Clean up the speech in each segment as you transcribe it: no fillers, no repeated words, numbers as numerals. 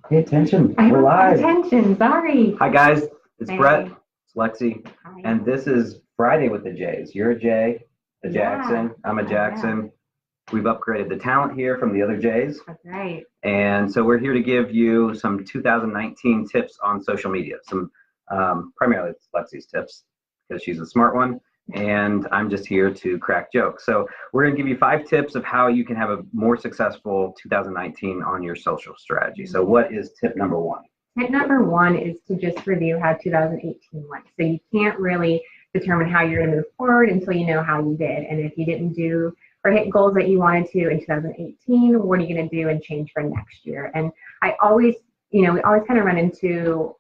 Pay attention. I We're don't have live. attention. Sorry. Hi, guys. It's Brett. Hey. It's Lexie. Hi. And this is Friday with the J's. You're a J, a Yeah. Jackson. I'm a Yeah. Jackson. We've upgraded the talent here from the other J's. That's right. And so we're here to give you some 2019 tips on social media. Some primarily it's Lexie's tips because she's a smart one. And I'm just here to crack jokes. So we're going to give you 5 tips of how you can have a more successful 2019 on your social strategy. So what is tip number 1? Tip number one is to just review how 2018 went. So you can't really determine how you're going to move forward until you know how you did. And if you didn't do or hit goals that you wanted to in 2018, what are you going to do and change for next year? And I always, we always kind of run into,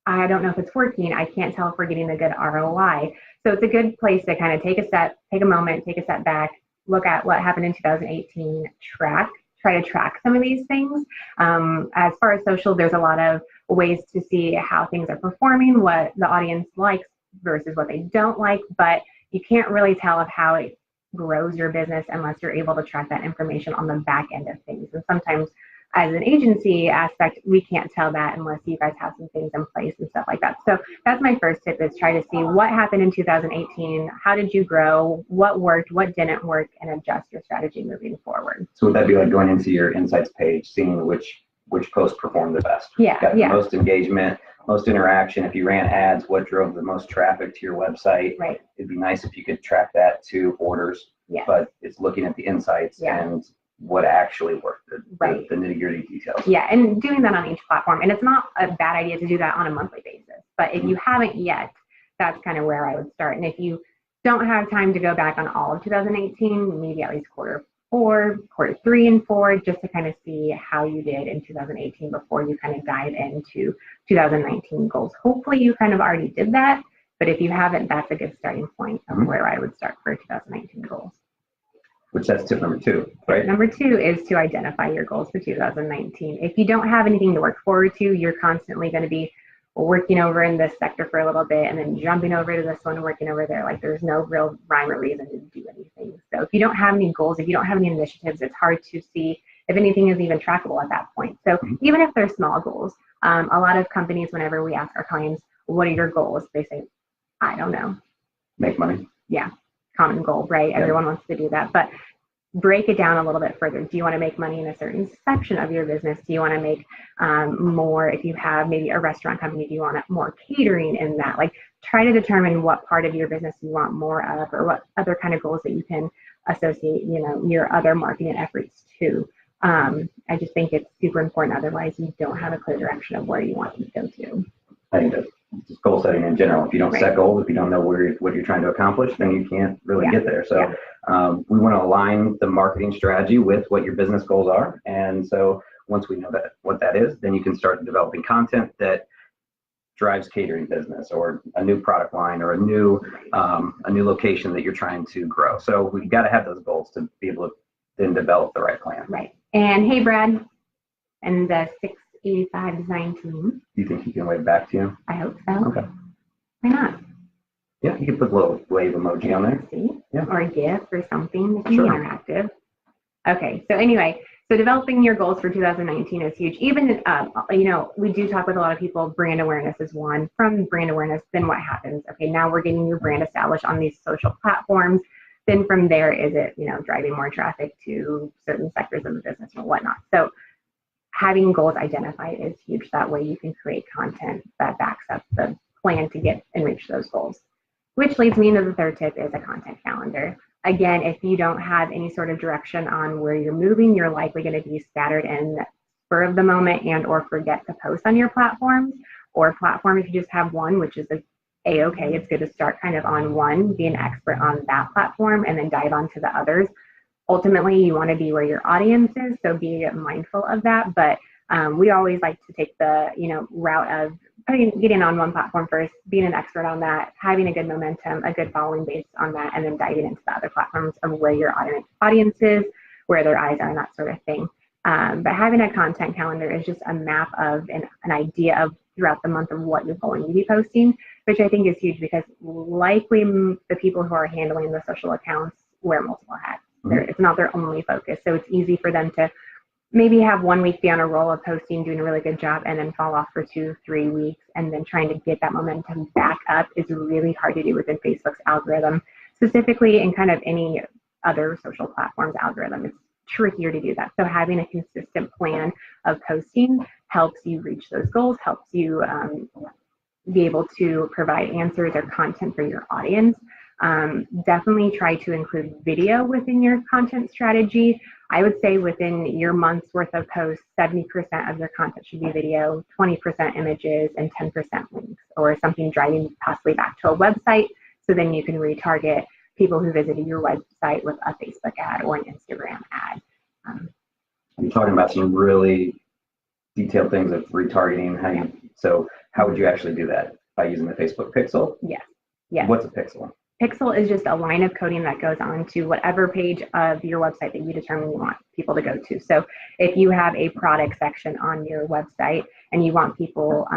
I don't know if it's working. I can't tell if we're getting a good ROI. So it's a good place to kind of take a moment, take a step back, look at what happened in 2018, try to track some of these things. As far as social, there's a lot of ways to see how things are performing, what the audience likes versus what they don't like, but you can't really tell of how it grows your business unless you're able to track that information on the back end of things. And sometimes as an agency aspect, we can't tell that unless you guys have some things in place and stuff like that. So that's my first tip, is try to see what happened in 2018, how did you grow, what worked, what didn't work, and adjust your strategy moving forward. So would that be like going into your insights page, seeing which post performed the best? Yeah, Got the yeah. most engagement, most interaction. If you ran ads, what drove the most traffic to your website? Right. It'd be nice if you could track that to orders. Yeah. But it's looking at the insights and what actually worked, the nitty-gritty details. Yeah, and doing that on each platform. And it's not a bad idea to do that on a monthly basis. But if you haven't yet, that's kind of where I would start. And if you don't have time to go back on all of 2018, maybe at least quarter 3 and 4, just to kind of see how you did in 2018 before you kind of dive into 2019 goals. Hopefully you kind of already did that, but if you haven't, that's a good starting point of where I would start for 2019 goals. Which that's tip number 2, right? Number 2 is to identify your goals for 2019. If you don't have anything to work forward to, you're constantly going to be working over in this sector for a little bit and then jumping over to this one and working over there. Like there's no real rhyme or reason to do anything. So if you don't have any goals, if you don't have any initiatives, it's hard to see if anything is even trackable at that point. So even if they're small goals, a lot of companies, whenever we ask our clients, what are your goals? They say, I don't know. Make money. Yeah. Common goal, right? Yeah. Everyone wants to do that. But break it down a little bit further. Do you want to make money in a certain section of your business? Do you want to make more, if you have maybe a restaurant company, do you want more catering in that? Like try to determine what part of your business you want more of, or what other kind of goals that you can associate, your other marketing efforts to. I just think it's super important. Otherwise, you don't have a clear direction of where you want to go to. I think that's just goal setting in general. If you don't set goals, if you don't know what you're trying to accomplish, then you can't really get there. So we want to align the marketing strategy with what your business goals are. And so once we know what that is, then you can start developing content that drives catering business or a new product line or a new location that you're trying to grow. So we got to have those goals to be able to then develop the right plan. Right. And hey, Brad, and the 685 design team. You think he can wave back to you? I hope so. Okay. Why not? Yeah, you can put a little wave emoji on there. See? Yeah. Or a GIF or something that can be interactive. Okay, so anyway, so developing your goals for 2019 is huge. Even, we do talk with a lot of people, brand awareness is one. From brand awareness, then what happens? Okay, now we're getting your brand established on these social platforms. Then from there, is it, driving more traffic to certain sectors of the business or whatnot. So having goals identified is huge. That way you can create content that backs up the plan to get and reach those goals. Which leads me into the third tip, is a content calendar. Again, if you don't have any sort of direction on where you're moving, you're likely going to be scattered in spur of the moment and or forget to post on your platforms or platform. If you just have one, which is A-okay, it's good to start kind of on one, be an expert on that platform, and then dive onto the others. Ultimately, you want to be where your audience is, so be mindful of that. But we always like to take the route of getting on one platform first, being an expert on that, having a good momentum, a good following based on that, and then diving into the other platforms of where your audience is, where their eyes are, and that sort of thing. But having a content calendar is just a map of an idea of throughout the month of what you're going to be posting, which I think is huge because likely the people who are handling the social accounts wear multiple hats. It's not their only focus. So it's easy for them to maybe have 1 week be on a roll of posting, doing a really good job, and then fall off for 2-3 weeks, and then trying to get that momentum back up is really hard to do within Facebook's algorithm, specifically in kind of any other social platform's algorithm. It's trickier to do that. So having a consistent plan of posting helps you reach those goals, helps you be able to provide answers or content for your audience. Definitely try to include video within your content strategy. I would say within your month's worth of posts, 70% of your content should be video, 20% images, and 10% links, or something driving possibly back to a website. So then you can retarget people who visited your website with a Facebook ad or an Instagram ad. You're talking about some really detailed things of retargeting. So how would you actually do that? By using the Facebook pixel? Yes. Yes. What's a pixel? Pixel is just a line of coding that goes on to whatever page of your website that you determine you want people to go to. So if you have a product section on your website and you want people,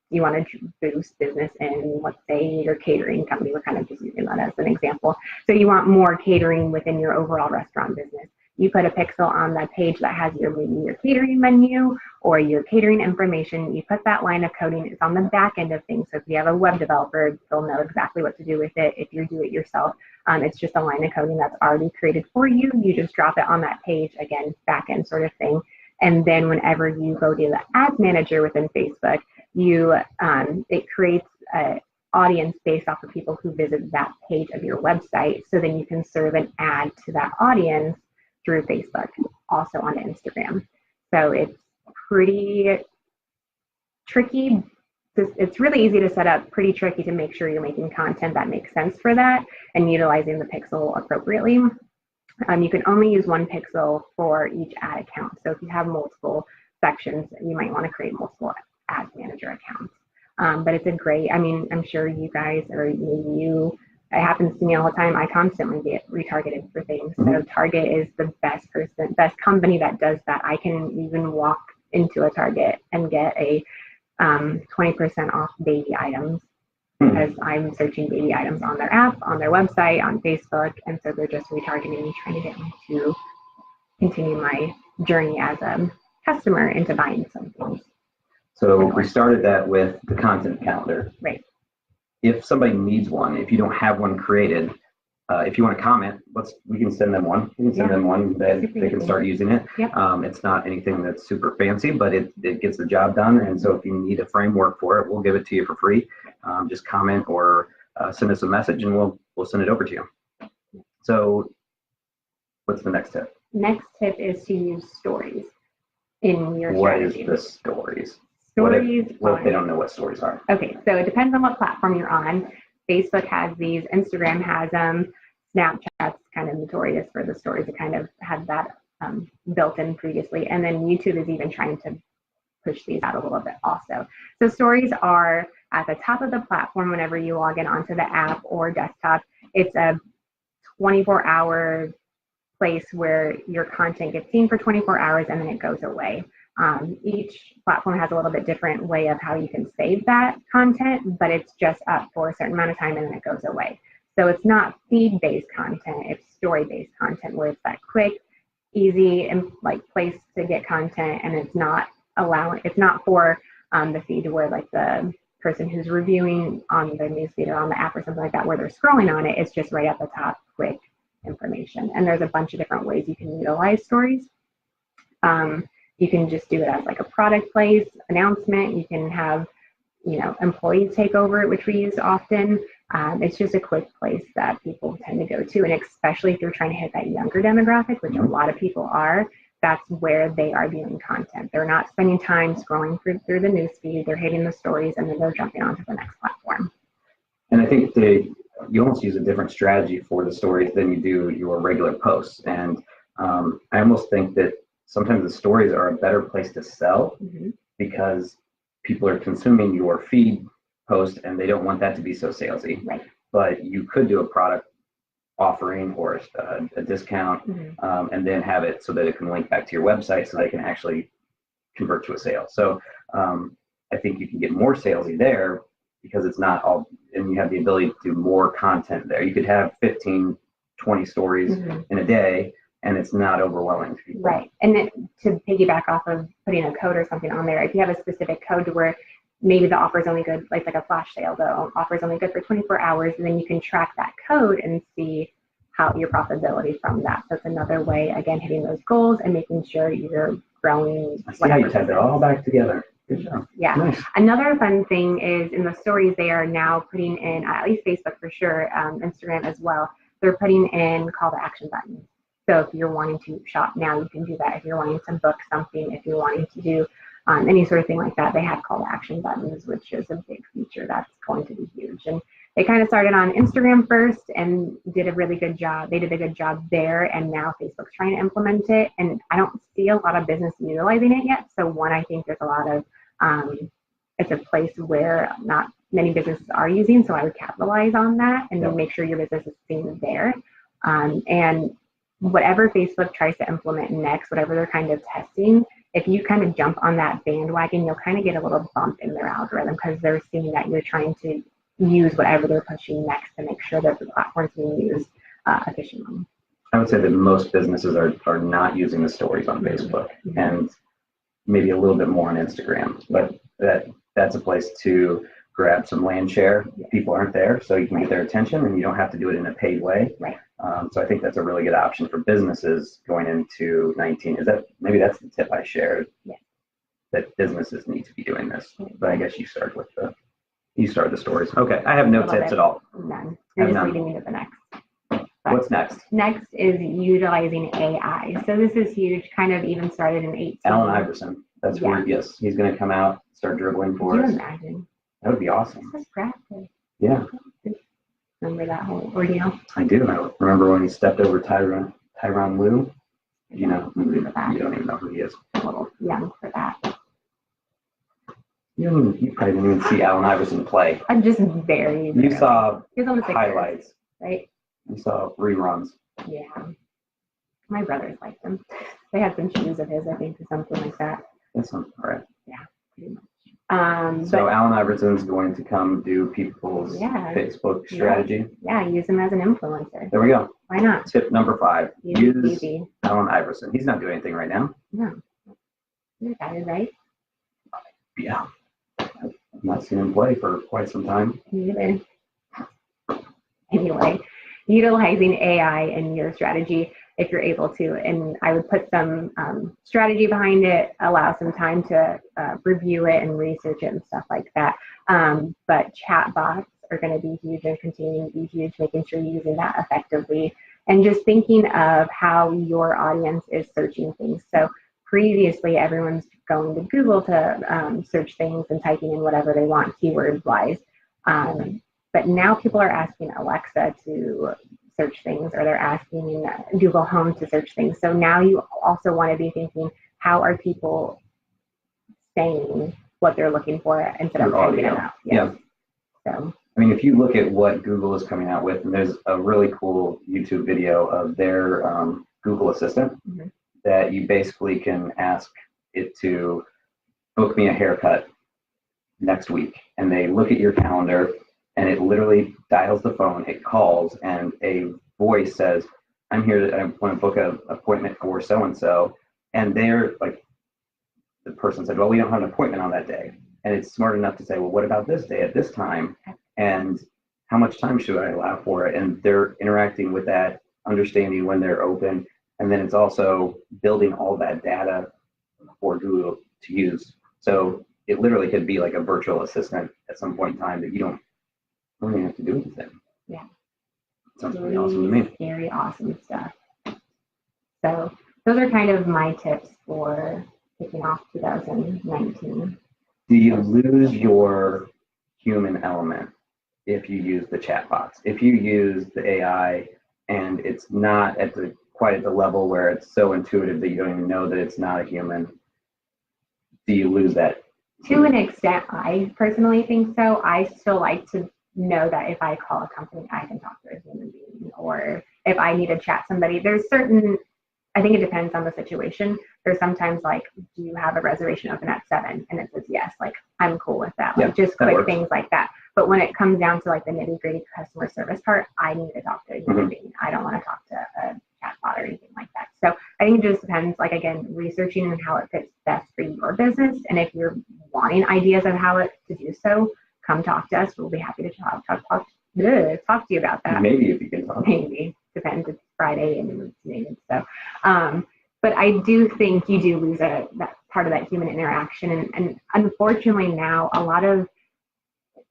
you want to boost business in, let's say, your catering company, we're kind of just using that as an example. So you want more catering within your overall restaurant business. You put a pixel on that page that has your catering menu or your catering information. You put that line of coding. It's on the back end of things. So if you have a web developer, they'll know exactly what to do with it. If you do it yourself, it's just a line of coding that's already created for you. You just drop it on that page, again, back end sort of thing. And then whenever you go to the ads manager within Facebook, it creates an audience based off of people who visit that page of your website. So then you can serve an ad to that audience through Facebook, also on Instagram. So it's pretty tricky. It's really easy to set up, pretty tricky to make sure you're making content that makes sense for that and utilizing the pixel appropriately. You can only use one pixel for each ad account. So if you have multiple sections, you might want to create multiple ad manager accounts. But it's a great, I'm sure you guys, or maybe you, it happens to me all the time. I constantly get retargeted for things. So Target is the best company that does that. I can even walk into a Target and get a 20% off baby items because I'm searching baby items on their app, on their website, on Facebook. And so they're just retargeting me, trying to get me to continue my journey as a customer into buying something. So we started that with the content calendar. Right. If somebody needs one, if you don't have one created, if you want to comment, we can send them one. We can send them one that they can start using it. Yep. It's not anything that's super fancy, but it gets the job done. And so if you need a framework for it, we'll give it to you for free. Just comment or send us a message and we'll send it over to you. So what's the next tip? Next tip is to use stories in your What strategy. is the stories? Stories. What if they don't know what stories are? Okay, so it depends on what platform you're on. Facebook has these, Instagram has them, Snapchat's kind of notorious for the stories. It kind of had that built in previously. And then YouTube is even trying to push these out a little bit also. So stories are at the top of the platform whenever you log in onto the app or desktop. It's a 24-hour place where your content gets seen for 24 hours and then it goes away. Each platform has a little bit different way of how you can save that content, but it's just up for a certain amount of time and then it goes away. So it's not feed-based content, it's story-based content where it's that quick, easy, and place to get content, and it's not for the feed where the person who's reviewing on the newsfeed or on the app or something like that where they're scrolling on it. It's just right at the top, quick information. And there's a bunch of different ways you can utilize stories. You can just do it as a product place announcement. You can have, employees take over it, which we use often. It's just a quick place that people tend to go to. And especially if you're trying to hit that younger demographic, which a lot of people are, that's where they are viewing content. They're not spending time scrolling through the newsfeed. They're hitting the stories and then they're jumping onto the next platform. And I think you almost use a different strategy for the stories than you do your regular posts. And I almost think that sometimes the stories are a better place to sell because people are consuming your feed post and they don't want that to be so salesy. Right. But you could do a product offering or a discount and then have it so that it can link back to your website so they can actually convert to a sale. So I think you can get more salesy there because it's not all, and you have the ability to do more content there. You could have 15, 20 stories in a day, and it's not overwhelming to people. Right. And then to piggyback off of putting a code or something on there, if you have a specific code to where maybe the offer is only good, like a flash sale, the offer is only good for 24 hours, and then you can track that code and see how your profitability from that. So it's another way, again, hitting those goals and making sure you're growing. I see how you tied it all back together. Good job. Yeah. Nice. Another fun thing is in the stories, they are now putting in, at least Facebook for sure, Instagram as well, they're putting in call to action buttons. So if you're wanting to shop now, you can do that. If you're wanting to book something, if you're wanting to do any sort of thing like that, they have call to action buttons, which is a big feature that's going to be huge. And they kind of started on Instagram first and did a really good job. They did a good job there, and now Facebook's trying to implement it. And I don't see a lot of business utilizing it yet. So one, I think there's a lot of, it's a place where not many businesses are using. So I would capitalize on that and then make sure your business is seen there. And whatever Facebook tries to implement next, whatever they're kind of testing, if you kind of jump on that bandwagon, you'll kind of get a little bump in their algorithm because they're seeing that you're trying to use whatever they're pushing next to make sure that the platform's being used efficiently. I would say that most businesses are not using the stories on Facebook and maybe a little bit more on Instagram, but that's a place to grab some land share. People aren't there, so you can get their attention and you don't have to do it in a paid way. Right. So I think that's a really good option for businesses going into 19. Maybe that's the tip I shared, that businesses need to be doing this. But I guess you start the stories. Okay, I have no tips at all. None. You're just leading me to the next. But what's next? Next is utilizing AI. So this is huge, kind of even started in 18. Allen Iverson. That's where, yes, he's going to come out, start dribbling for us. Can you imagine? That would be awesome. This is practice. Yeah. Remember that whole ordeal? I do. I remember when he stepped over Tyronn Lue. You know, you don't even know who he is. A little young for that. You probably didn't even see Allen Iverson play. I'm just very. You saw on the highlights, right? You saw reruns. Yeah. My brothers liked them. They had some shoes of his, I think, or something like that. That's all right. Yeah, pretty much. So Allen Iverson's going to come do people's Facebook strategy. Yeah, use him as an influencer. There we go. Why not? Tip number 5. Use easy. Allen Iverson. He's not doing anything right now. No. You're tired, right? Yeah. I've not seen him play for quite some time. Me either. Anyway, utilizing AI in your strategy if you're able to. And I would put some strategy behind it, allow some time to review it and research it and stuff like that. But chat bots are going to be huge and continuing to be huge, making sure you're using that effectively. And just thinking of how your audience is searching things. So previously, everyone's going to Google to search things and typing in whatever they want keyword-wise. But now people are asking Alexa to search things, or they're asking Google Home to search things. So now you also want to be thinking, how are people saying what they're looking for instead of typing it out? Yeah. So. I mean, if you look at what Google is coming out with, and there's a really cool YouTube video of their Google Assistant that you basically can ask it to book me a haircut next week. And they look at your calendar and it literally dials the phone, it calls, and a voice says, I'm here, I want to book an appointment for so-and-so. And they're like, the person said, well, we don't have an appointment on that day. And it's smart enough to say, well, what about this day at this time? And how much time should I allow for it? And they're interacting with that, understanding when they're open. And then it's also building all that data for Google to use. So it literally could be like a virtual assistant at some point in time that you don't really have to do anything. Yeah. Sounds really awesome to me. Very awesome stuff. So those are kind of my tips for kicking off 2019. Do you lose your human element if you use the chatbots? If you use the AI and it's not at quite at the level where it's so intuitive that you don't even know that it's not a human, do you lose that? To an extent, I personally think so. I still like to know that if I call a company, I can talk to a human being, or if I need to chat somebody. There's certain, I think it depends on the situation. There's sometimes like, do you have a reservation open at 7? And it says yes, like I'm cool with that. Like just quick things like that. But when it comes down to like the nitty gritty customer service part, I need to talk to a human being. I don't want to talk to a chatbot or anything like that. So I think it just depends, like, again, researching and how it fits best for your business. And if you're wanting ideas of how to do so, come talk to us. We'll be happy to talk to you about that. Maybe if you can talk. Maybe. Depends. It's Friday and it's noon. So, but I do think you do lose that part of that human interaction. And unfortunately now, a lot of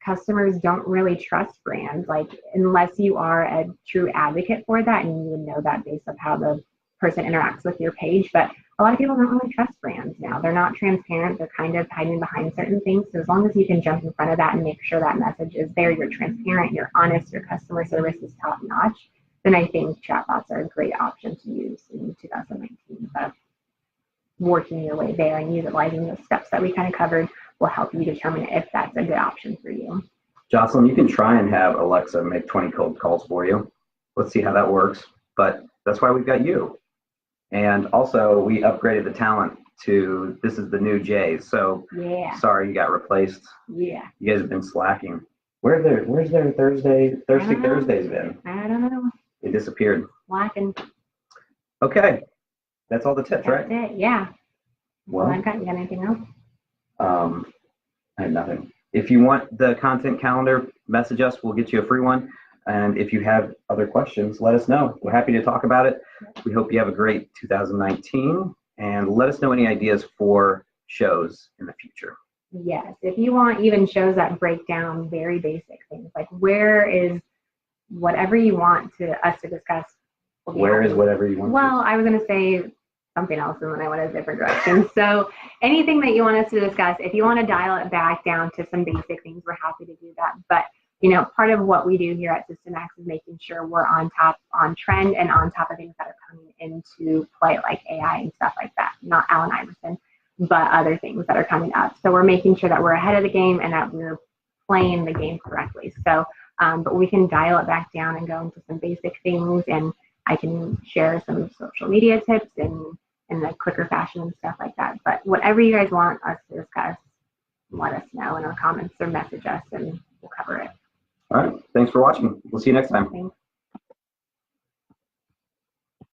customers don't really trust brands, like, unless you are a true advocate for that, and you would know that based on how the person interacts with your page. But a lot of people don't really trust brands now. They're not transparent. They're kind of hiding behind certain things. So as long as you can jump in front of that and make sure that message is there, you're transparent, you're honest, your customer service is top notch, then I think chatbots are a great option to use in 2019. So working your way there and utilizing those steps that we kind of covered will help you determine if that's a good option for you. Jocelyn, you can try and have Alexa make 20 cold calls for you. Let's see how that works. But that's why we've got you. And also, we upgraded the talent to, this is the new Jays. So yeah, sorry you got replaced. Yeah. You guys have been slacking. Where's their Thursdays been? I don't know. They disappeared. Slacking. Okay. That's all the tips, That's right? it. Yeah. Well, You got anything else? I have nothing. If you want the content calendar, message us. We'll get you a free one. And if you have other questions, let us know. We're happy to talk about it. We hope you have a great 2019. And let us know any ideas for shows in the future. Yes. If you want even shows that break down very basic things, like where is whatever you want us to discuss. Where is whatever you want? Well, I was going to say something else and then I went a different direction. So anything that you want us to discuss, if you want to dial it back down to some basic things, we're happy to do that. But part of what we do here at SystemX is making sure we're on trend and on top of things that are coming into play, like AI and stuff like that. Not Allen Iverson, but other things that are coming up. So we're making sure that we're ahead of the game and that we're playing the game correctly. So, but we can dial it back down and go into some basic things, and I can share some social media tips in a quicker fashion and stuff like that. But whatever you guys want us to discuss, let us know in our comments or message us and we'll cover it. All right. Thanks for watching. We'll see you next time. Thanks.